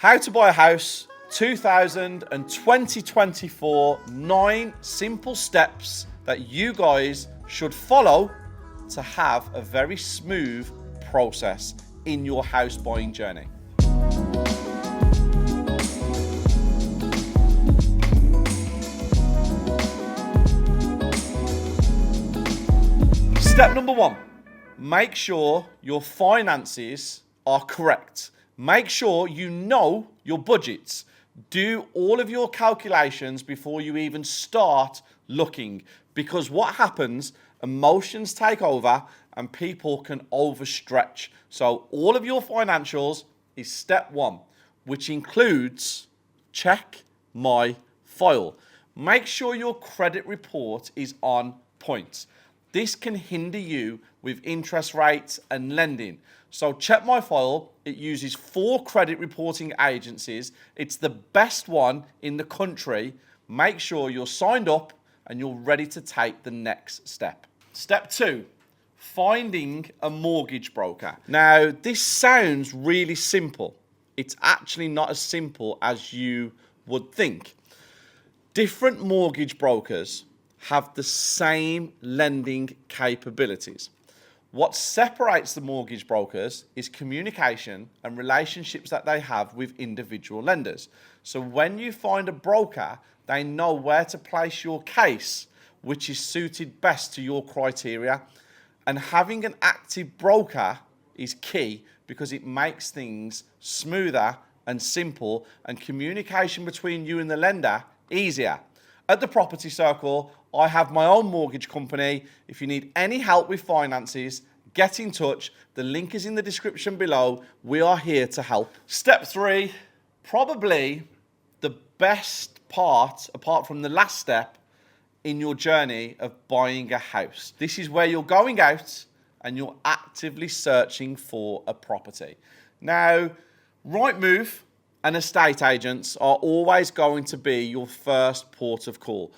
How to buy a house 2000 and 2024, 9 simple steps that you guys should follow to have a very smooth process in your house buying journey. Step number 1, make sure your finances are correct. Make sure you know your budgets. Do all of your calculations before you even start looking, because what happens, emotions take over and people can overstretch. So all of your financials is step 1, which includes check my file. Make sure your credit report is on point. This can hinder you with interest rates and lending. So check my file. It uses 4 credit reporting agencies. It's the best one in the country. Make sure you're signed up and you're ready to take the next step. Step 2, finding a mortgage broker. Now, this sounds really simple. It's actually not as simple as you would think. Different mortgage brokers have the same lending capabilities. What separates the mortgage brokers is communication and relationships that they have with individual lenders. So when you find a broker, they know where to place your case, which is suited best to your criteria. And having an active broker is key because it makes things smoother and simple, and communication between you and the lender easier. At the Property Circle, I have my own mortgage company. If you need any help with finances, get in touch. The link is in the description below. We are here to help. Step 3, probably the best part, apart from the last step, in your journey of buying a house. This is where you're going out and you're actively searching for a property. Now, Rightmove and estate agents are always going to be your first port of call.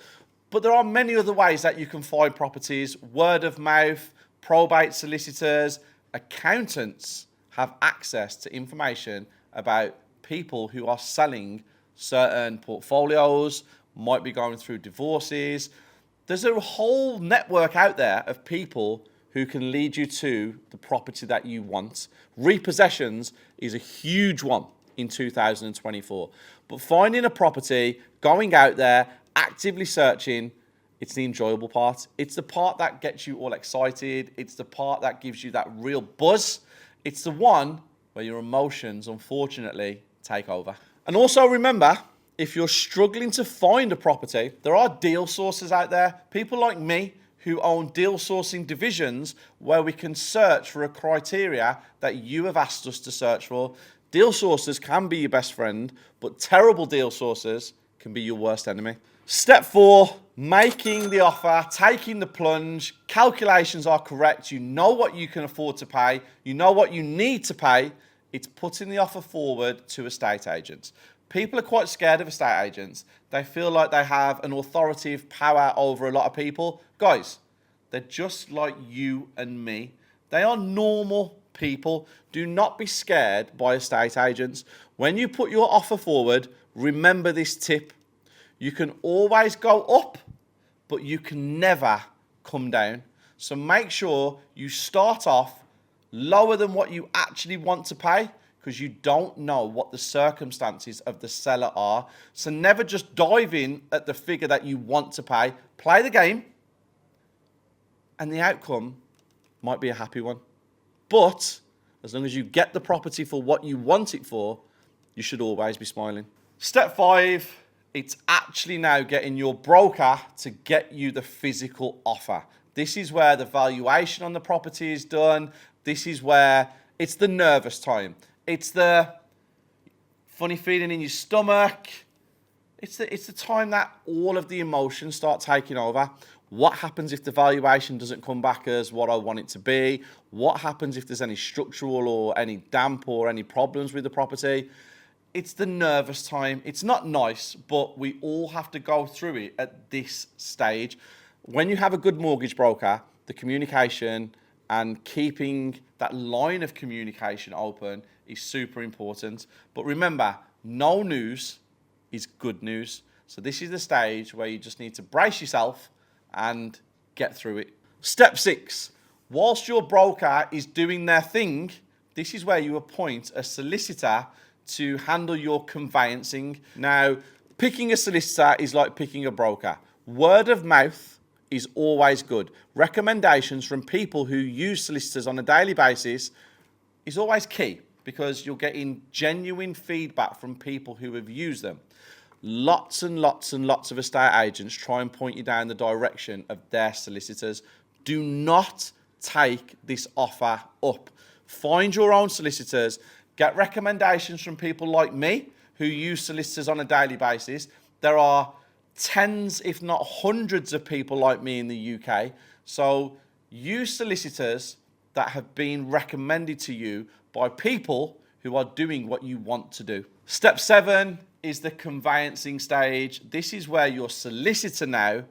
But there are many other ways that you can find properties. Word of mouth, probate solicitors, accountants have access to information about people who are selling certain portfolios, might be going through divorces. There's a whole network out there of people who can lead you to the property that you want. Repossessions is a huge one in 2024. But finding a property, going out there, actively searching, it's the enjoyable part. It's the part that gets you all excited. It's the part that gives you that real buzz. It's the one where your emotions, unfortunately, take over. And also remember, if you're struggling to find a property, there are deal sources out there. People like me who own deal sourcing divisions where we can search for a criteria that you have asked us to search for. Deal sources can be your best friend, but terrible deal sources can be your worst enemy. Step 4, making the offer, taking the plunge. Calculations are correct. You know what you can afford to pay. You know what you need to pay. It's putting the offer forward to estate agents. People are quite scared of estate agents. They feel like they have an authoritative power over a lot of people. Guys, they're just like you and me. They are normal people. Do not be scared by estate agents. When you put your offer forward, remember this tip. You can always go up, but you can never come down. So make sure you start off lower than what you actually want to pay, because you don't know what the circumstances of the seller are. So never just dive in at the figure that you want to pay. Play the game, and the outcome might be a happy one. But as long as you get the property for what you want it for, you should always be smiling. Step 5, it's actually now getting your broker to get you the physical offer. This is where the valuation on the property is done. This is where it's the nervous time. It's the funny feeling in your stomach. It's the time that all of the emotions start taking over. What happens if the valuation doesn't come back as what I want it to be? What happens if there's any structural or any damp or any problems with the property? It's the nervous time. It's not nice, but we all have to go through it at this stage. When you have a good mortgage broker, the communication and keeping that line of communication open is super important. But remember, no news is good news. So this is the stage where you just need to brace yourself and get through it. Step 6, whilst your broker is doing their thing, this is where you appoint a solicitor to handle your conveyancing. Now, picking a solicitor is like picking a broker. Word of mouth is always good. Recommendations from people who use solicitors on a daily basis is always key, because you're getting genuine feedback from people who have used them. Lots and lots and lots of estate agents try and point you down the direction of their solicitors. Do not take this offer up. Find your own solicitors. Get recommendations from people like me who use solicitors on a daily basis. There are tens, if not hundreds of people like me in the UK. So use solicitors that have been recommended to you by people who are doing what you want to do. Step 7 is the conveyancing stage. This is where your solicitor now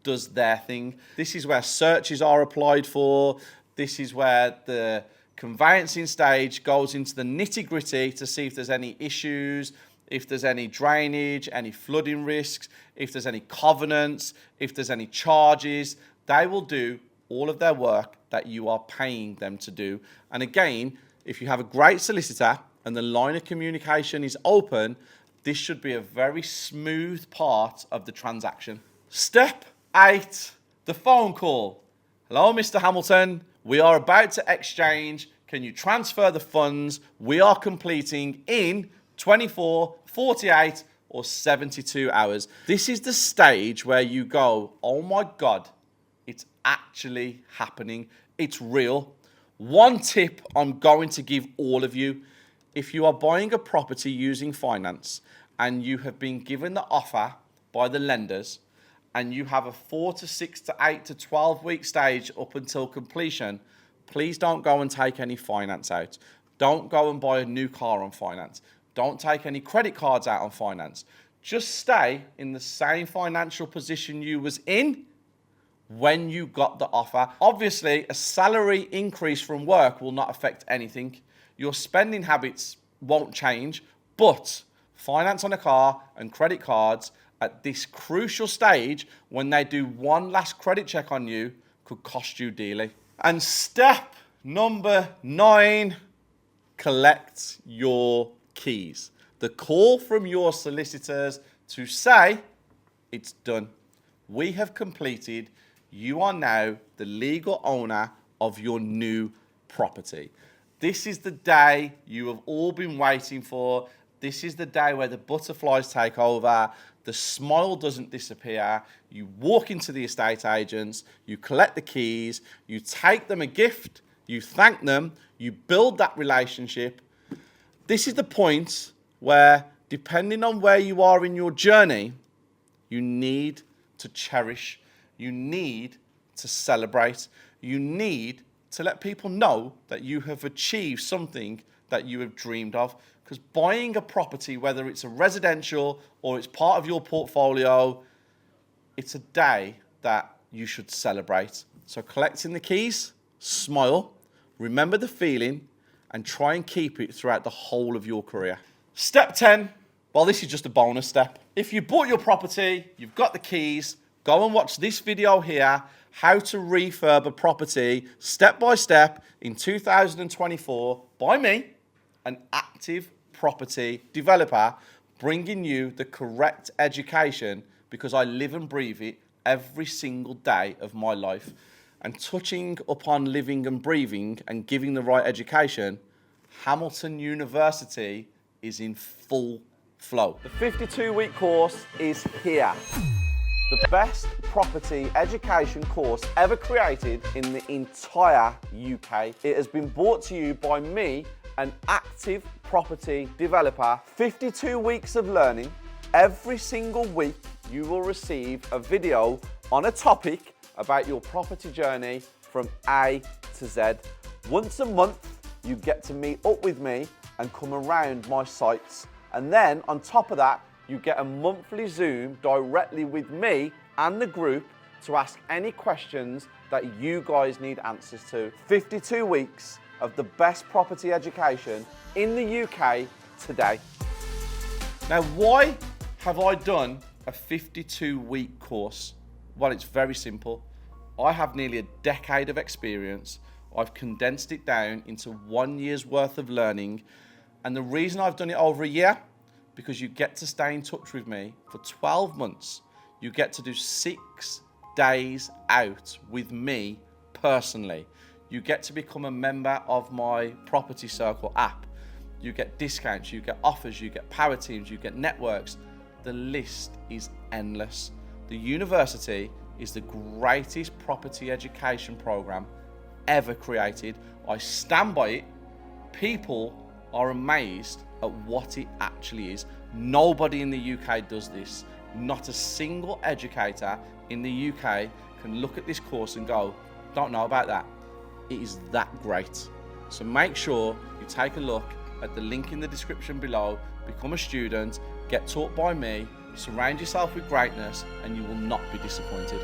does their thing. This is where searches are applied for. This is where the conveyancing stage goes into the nitty-gritty to see if there's any issues, if there's any drainage, any flooding risks, if there's any covenants, if there's any charges. They will do all of their work that you are paying them to do. And again, if you have a great solicitor and the line of communication is open, this should be a very smooth part of the transaction. Step 8, the phone call. Hello, Mr. Hamilton. We are about to exchange. Can you transfer the funds? We are completing in 24, 48, or 72 hours. This is the stage where you go, oh my God, it's actually happening. It's real. One tip I'm going to give all of you: if you are buying a property using finance and you have been given the offer by the lenders and you have a 4 to 6 to 8 to 12 week stage up until completion, please don't go and take any finance out. Don't go and buy a new car on finance. Don't take any credit cards out on finance. Just stay in the same financial position you was in when you got the offer. Obviously, a salary increase from work will not affect anything. Your spending habits won't change, but finance on a car and credit cards at this crucial stage, when they do one last credit check on you, could cost you dearly. And step number 9, collect your keys. The call from your solicitors to say, it's done. We have completed. You are now the legal owner of your new property. This is the day you have all been waiting for. This is the day where the butterflies take over, the smile doesn't disappear. You walk into the estate agents, you collect the keys, you take them a gift, you thank them, you build that relationship. This is the point where, depending on where you are in your journey, you need to cherish, you need to celebrate, you need to let people know that you have achieved something that you have dreamed of. Because buying a property, whether it's a residential or it's part of your portfolio, it's a day that you should celebrate. So collecting the keys, smile, remember the feeling, and try and keep it throughout the whole of your career. Step 10, well, this is just a bonus step. If you bought your property, you've got the keys, go and watch this video here, how to refurb a property step by step in 2024 by me, an active property developer, bringing you the correct education, because I live and breathe it every single day of my life. And touching upon living and breathing and giving the right education, Hamilton University is in full flow. The 52-week course is here. The best property education course ever created in the entire UK. It has been brought to you by me, an active property developer. 52 weeks of learning. Every single week you will receive a video on a topic about your property journey from A to Z. Once a month you get to meet up with me and come around my sites, and then on top of that you get a monthly Zoom directly with me and the group to ask any questions that you guys need answers to. 52 weeks of the best property education in the UK today. Now, why have I done a 52-week course? Well, it's very simple. I have nearly a decade of experience. I've condensed it down into 1 year's worth of learning. And the reason I've done it over a year, because you get to stay in touch with me for 12 months. You get to do 6 days out with me personally. You get to become a member of my Property Circle app. You get discounts, you get offers, you get power teams, you get networks. The list is endless. The university is the greatest property education program ever created. I stand by it. People are amazed at what it actually is. Nobody in the UK does this. Not a single educator in the UK can look at this course and go, don't know about that. It is that great. So make sure you take a look at the link in the description below, become a student, get taught by me, surround yourself with greatness, and you will not be disappointed.